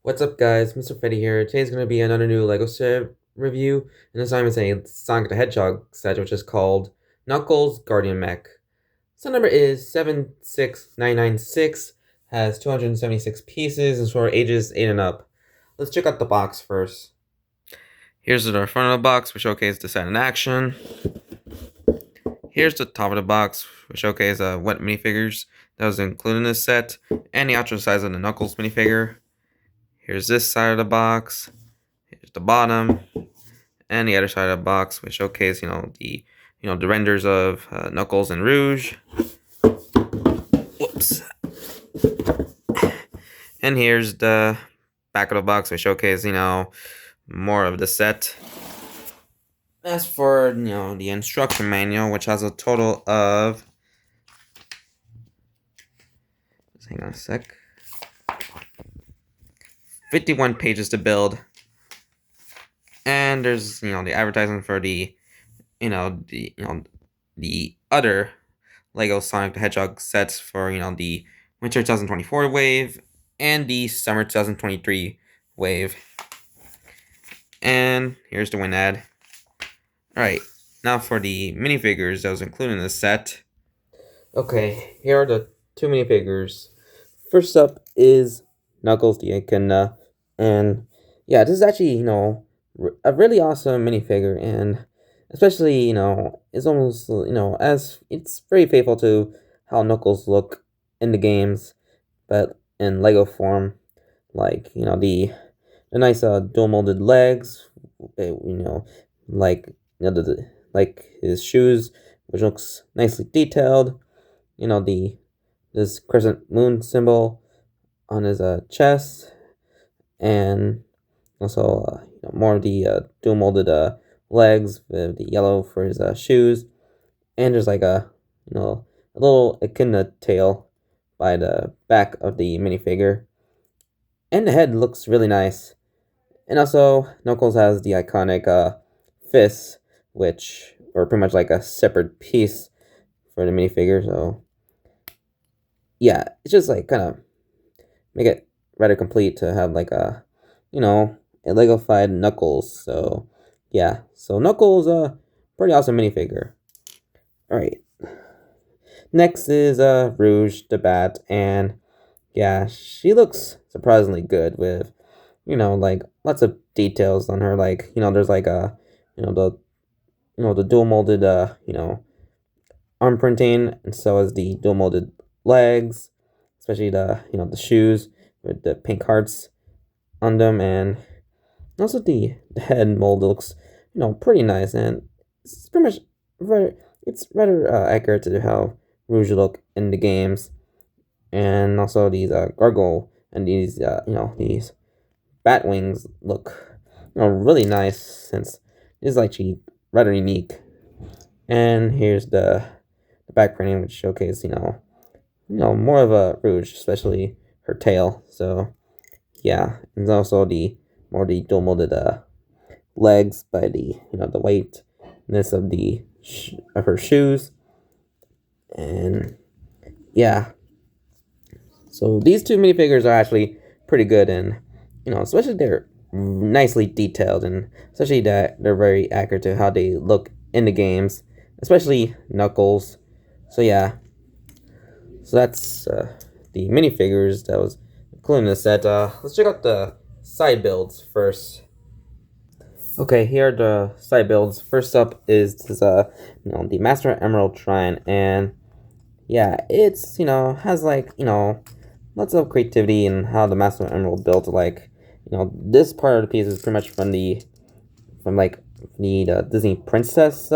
What's up, guys? Mr. Fetty here. Today's going to be another new LEGO set review, and this time it's a Sonic the Hedgehog set, which is called Knuckles Guardian Mech. Set number is 76996, has 276 pieces, and for ages 8 and up. Let's check out the box first. Here's the front of the box, which showcases the set in action. Here's the top of the box, which showcases wet minifigures that was included in this set, and the actual size of the Knuckles minifigure. Here's this side of the box. Here's the bottom, and the other side of the box, which showcase the renders of Knuckles and Rouge. Whoops. And here's the back of the box, which showcase more of the set. As for the instruction manual, which has a total of, just hang on a sec, 51 pages to build. And there's the advertisement for the other Lego Sonic the Hedgehog sets for the Winter 2024 wave and the Summer 2023 wave. And here's the win ad. Alright, now for the minifigures that was included in the set. Okay, here are the two minifigures. First up is Knuckles the Echidna, and yeah, this is actually a really awesome minifigure, and especially it's almost as it's very faithful to how Knuckles look in the games, but in Lego form, like the nice dual molded legs, like like his shoes, which looks nicely detailed. This crescent moon symbol on his chest, and also more of the dual molded legs with the yellow for his shoes, and there's like a little echidna tail by the back of the minifigure, and the head looks really nice. And also Knuckles has the iconic fists, which are pretty much like a separate piece for the minifigure. So yeah, it's just like kind of make it rather complete to have like a a Lego-fied Knuckles. So yeah, so Knuckles pretty awesome minifigure. Alright. Next is Rouge the Bat, and yeah, she looks surprisingly good with like lots of details on her, like there's like the the dual molded arm printing, and so is the dual molded legs, especially the the shoes with the pink hearts on them, and also the head mold looks pretty nice, and it's pretty much it's rather accurate to how Rouge look in the games. And also these gargoyle and these these bat wings look really nice, since it's actually rather unique. And here's the back printing, which showcase more of a Rouge, especially her tail. So yeah, and also the more the dual molded legs by the the whiteness of the of her shoes. And yeah, so these two minifigures are actually pretty good, and especially they're nicely detailed, and especially that they're very accurate to how they look in the games, especially Knuckles. So yeah, so that's the minifigures that was included in the set. Let's check out the side builds first. Okay, here are the side builds. First up is this the Master Emerald Shrine, and yeah, it's has like lots of creativity in how the Master Emerald built. Like this part of the piece is pretty much from like the Disney princess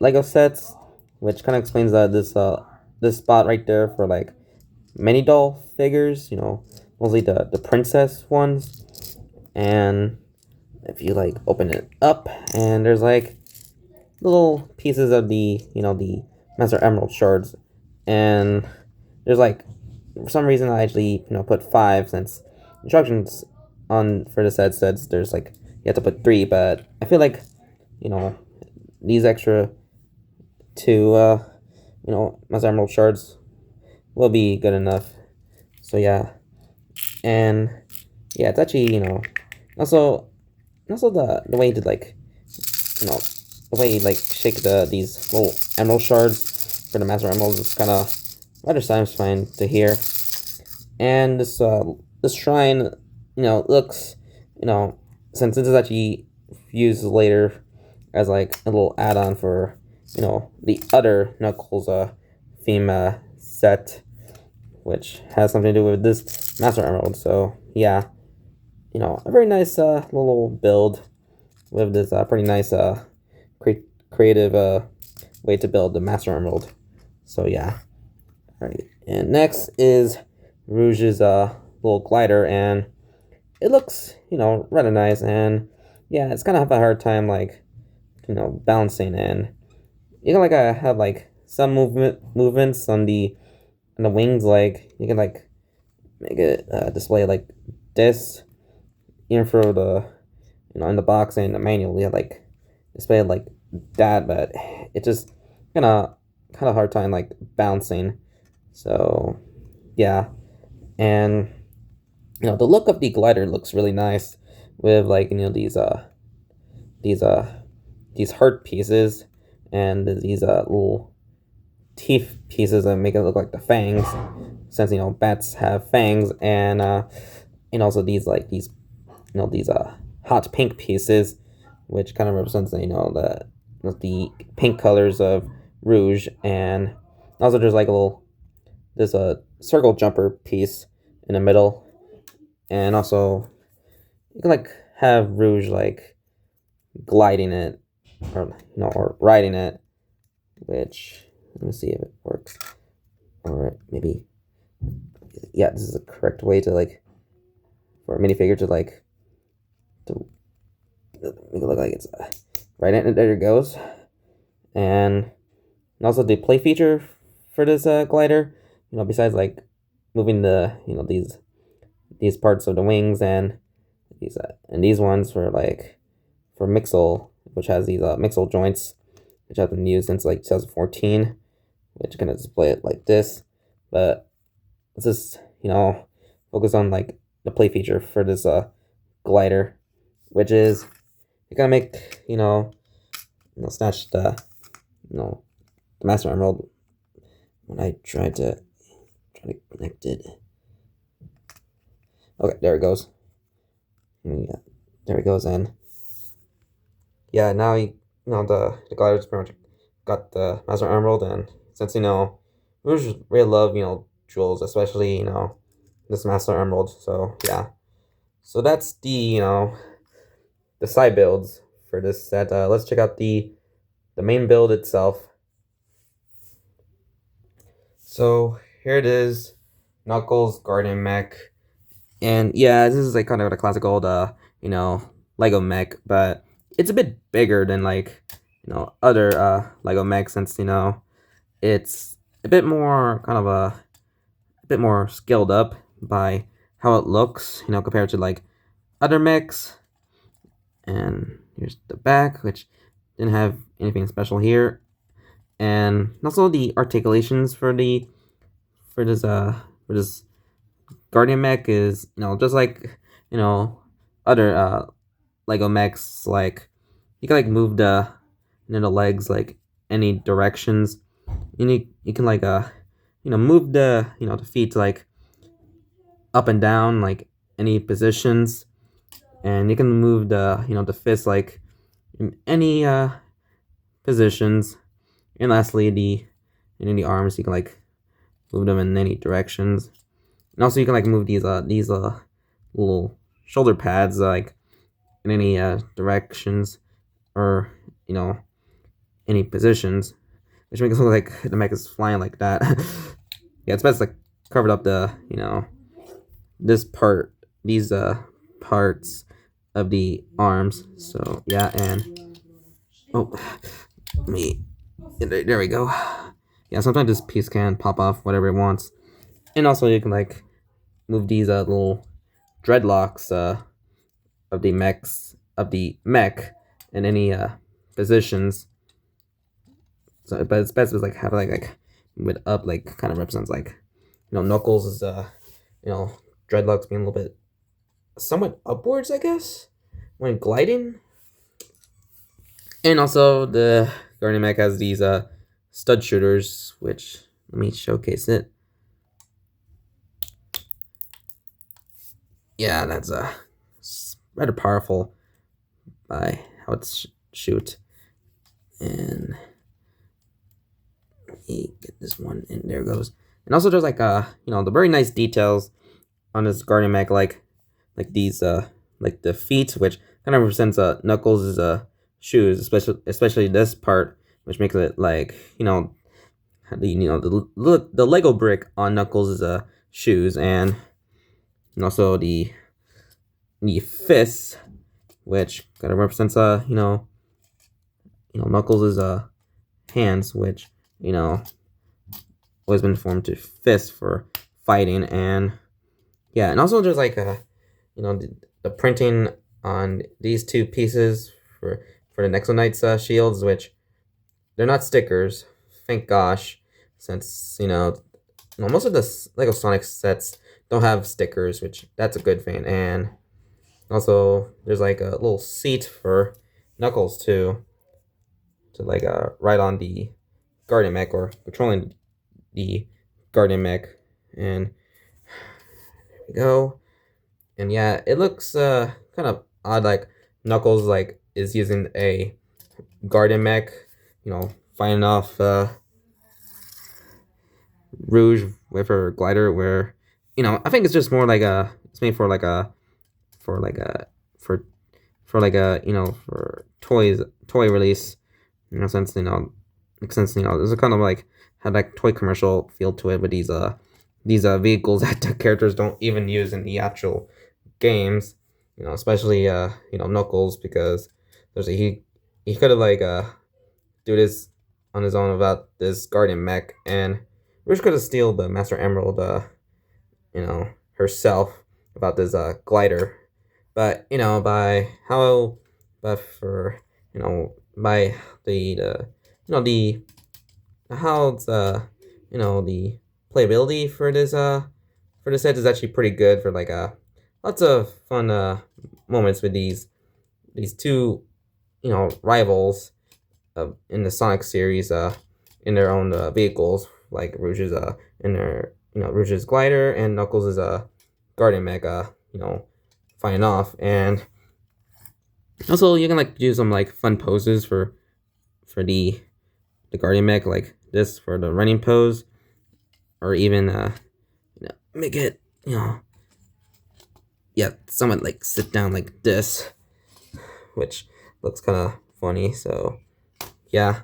Lego sets, which kind of explains this spot right there for like mini doll figures, mostly the princess ones. And if you like open it up, and there's like little pieces of the the Master Emerald shards, and there's like for some reason I actually put 5, since instructions on for the set says there's like you have to put 3, but I feel like you know these extra 2 Master Emerald shards will be good enough. So yeah, And yeah, it's actually, also the way to like, the way you like shake these little emerald shards for the master emeralds is kind of rather satisfying to hear. And this shrine, looks, since this is actually used later as like a little add-on for, the other Knuckles theme set, which has something to do with this Master Emerald. So yeah, a very nice little build with this pretty nice creative way to build the Master Emerald. So yeah. Alright, and next is Rouge's little glider, and it looks, rather nice, and yeah, it's kind of have a hard time, like, balancing, and you can, like, have, like, some movements on the wings, like, you can, like, make it display, like, this, even for the, in the box and the manual, you have, like, display it like that, but it just kind of hard time, like, balancing, so, yeah, and the look of the glider looks really nice with like these these heart pieces and these little teeth pieces that make it look like the fangs, since bats have fangs, and also these hot pink pieces, which kind of represents the pink colors of Rouge, and also there's like there's a circle jumper piece in the middle, and also you can like have Rouge like gliding it, or riding it, which, let me see if it works, or maybe, yeah, this is the correct way to like, for a minifigure to like, to make it look like it's riding it. There it goes. And also the play feature for this glider, besides like moving the these parts of the wings, and these ones for like for Mixel, which has these Mixel joints, which have been used since like 2014, which kind of display it like this. But let's just focus on like the play feature for this glider, which is you gotta make snatch the Master Emerald when I tried to connect it. Okay, there it goes. Yeah, there it goes, and yeah, now the glider's pretty much got the Master Emerald, and since we just really love jewels, especially this Master Emerald. So yeah, so that's the side builds for this set. Let's check out the main build itself. So here it is, Knuckles Guardian Mech, and yeah, this is like kind of a classic old Lego mech, but it's a bit bigger than like other Lego mechs, since it's a bit more kind of a bit more scaled up by how it looks, compared to like other mechs. And here's the back, which didn't have anything special here, and also the articulations for this Guardian mech is just like other Lego mechs, like you can like move the legs like any directions, and you can like move the feet like up and down like any positions, and you can move the fists like in any positions, and lastly the arms, you can like move them in any directions, and also you can like move these little shoulder pads like in any directions, or any positions, which makes it look like the mech is flying like that. Yeah, it's best like covered up the this part, these parts of the arms. So yeah, and oh, me, there we go. Yeah, sometimes this piece can pop off whatever it wants, and also you can like move these little dreadlocks of the mech in any positions. So, but it's best to like have like move it up, like kind of represents like Knuckles is you know dreadlocks being a little bit somewhat upwards, I guess, when gliding. And also the Guardian Mech has these stud shooters, which let me showcase it. Yeah, that's rather powerful by how it's shoot. And let me get this one, and there it goes. And also there's like the very nice details on this Guardian Mech, like these like the feet, which kind of represents Knuckles' shoes, especially this part, which makes it like the the Lego brick on Knuckles' shoes, and also the fists, which kind of represents Knuckles' hands, which always been formed to fists for fighting. And yeah, and also there's like the printing on these two pieces for the Nexo Knights shields, which they're not stickers, thank gosh, since most of the Lego Sonic sets don't have stickers, which that's a good thing. And also there's like a little seat for Knuckles to like ride on the Guardian Mech, or controlling the Guardian Mech. And there we go. And yeah, it looks kind of odd, like Knuckles like is using a Guardian Mech, fighting off Rouge with her glider, where I think it's just more like it's made for like a for toy release, since there's a kind of like had like toy commercial feel to it with these vehicles that the characters don't even use in the actual games, especially Knuckles, because he could have like do this on his own about this Guardian Mech, and Rouge could have steal the Master Emerald herself about this glider. But by how but for by the how it's the playability for this set is actually pretty good, for like lots of fun moments with these two rivals in the Sonic series in their own vehicles, like Rouge's in their Rouge's glider and Knuckles' Guardian Mech fighting off. And also you can like do some like fun poses for the Guardian Mech, like this for the running pose, or even make it someone like sit down like this, which looks kind of funny. So yeah,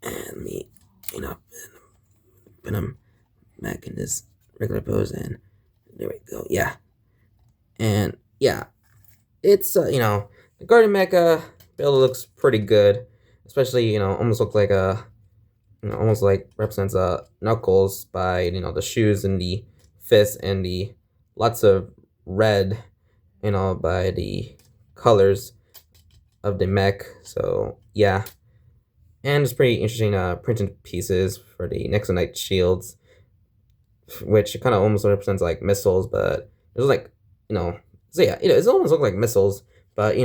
and let me put him back in this regular pose, and there we go. Yeah, and yeah, it's the Guardian Mech build looks pretty good, especially almost look like almost like represents Knuckles by the shoes and the fists and the lots of red by the colors of the mech. So yeah, and it's pretty interesting printed pieces for the Nexo Knight shields, which kind of almost represents like missiles, but there's like so yeah, it almost look like missiles, but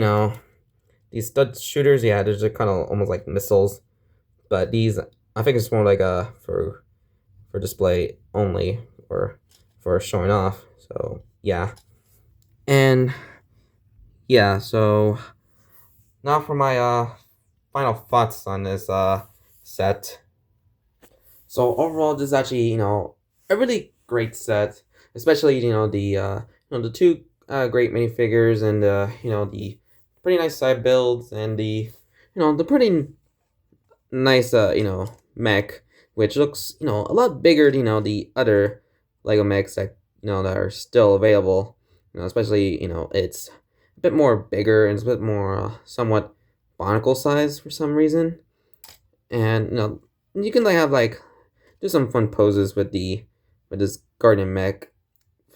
these stud shooters, yeah, they're just kind of almost like missiles, but these I think it's more like for display only, or for showing off. So yeah, and yeah, so now for my final thoughts on this set. So overall, this is actually a really great set, especially the two great minifigures, and the pretty nice side builds, and the the pretty nice mech, which looks a lot bigger than the other Lego mechs that that are still available. Especially it's a bit more bigger, and it's a bit more somewhat barnacle size for some reason. And you can like have like do some fun poses with this Guardian Mech,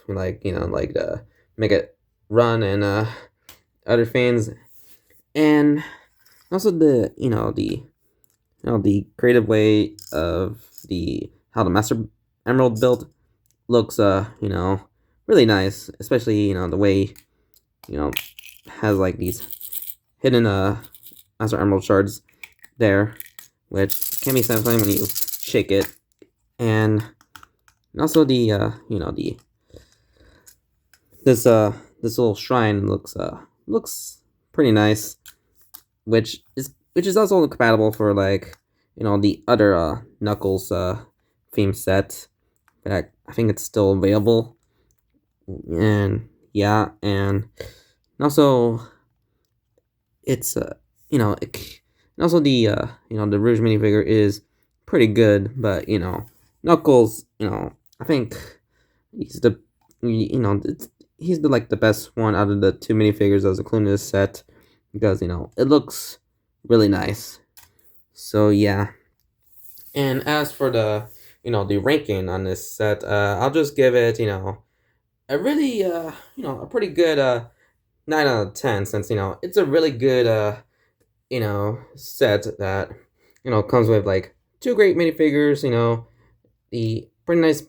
like like make it run, and other things. And also the the creative way of how the Master Emerald build looks really nice, especially the way has like these hidden Master Emerald shards there, which can be satisfying when you shake it, and also the the this this little shrine looks pretty nice, which is also compatible for like the other Knuckles theme set, but I think it's still available, and yeah, and also it's and also the the Rouge minifigure is pretty good, but Knuckles, I think he's the he's the like the best one out of the two minifigures that was included in this set, because it looks really nice. So yeah, and as for the the ranking on this set, I'll just give it a really a pretty good 9 out of 10, since it's a really good set that comes with like two great minifigures, the pretty nice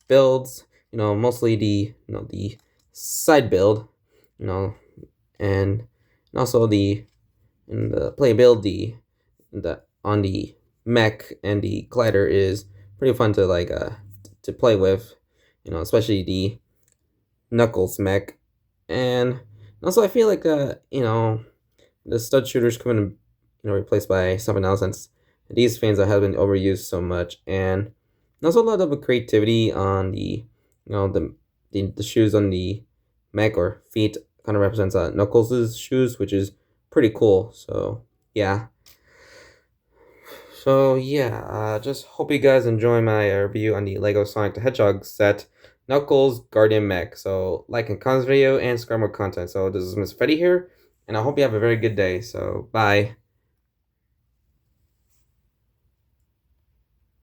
builds, mostly the the side build, you know and also the playability, the on the mech and the glider is pretty fun to like to play with, especially the Knuckles mech. And also I feel like the stud shooters come in, replaced by something else, since these fans have been overused so much. And also a lot of creativity on the the shoes on the mech or feet kind of represents Knuckles' shoes, which is pretty cool. So yeah. So yeah, just hope you guys enjoy my review on the Lego Sonic the Hedgehog set, Knuckles Guardian Mech. So like and comment this video and subscribe more content. So this is Miss Freddy here, and I hope you have a very good day. So bye.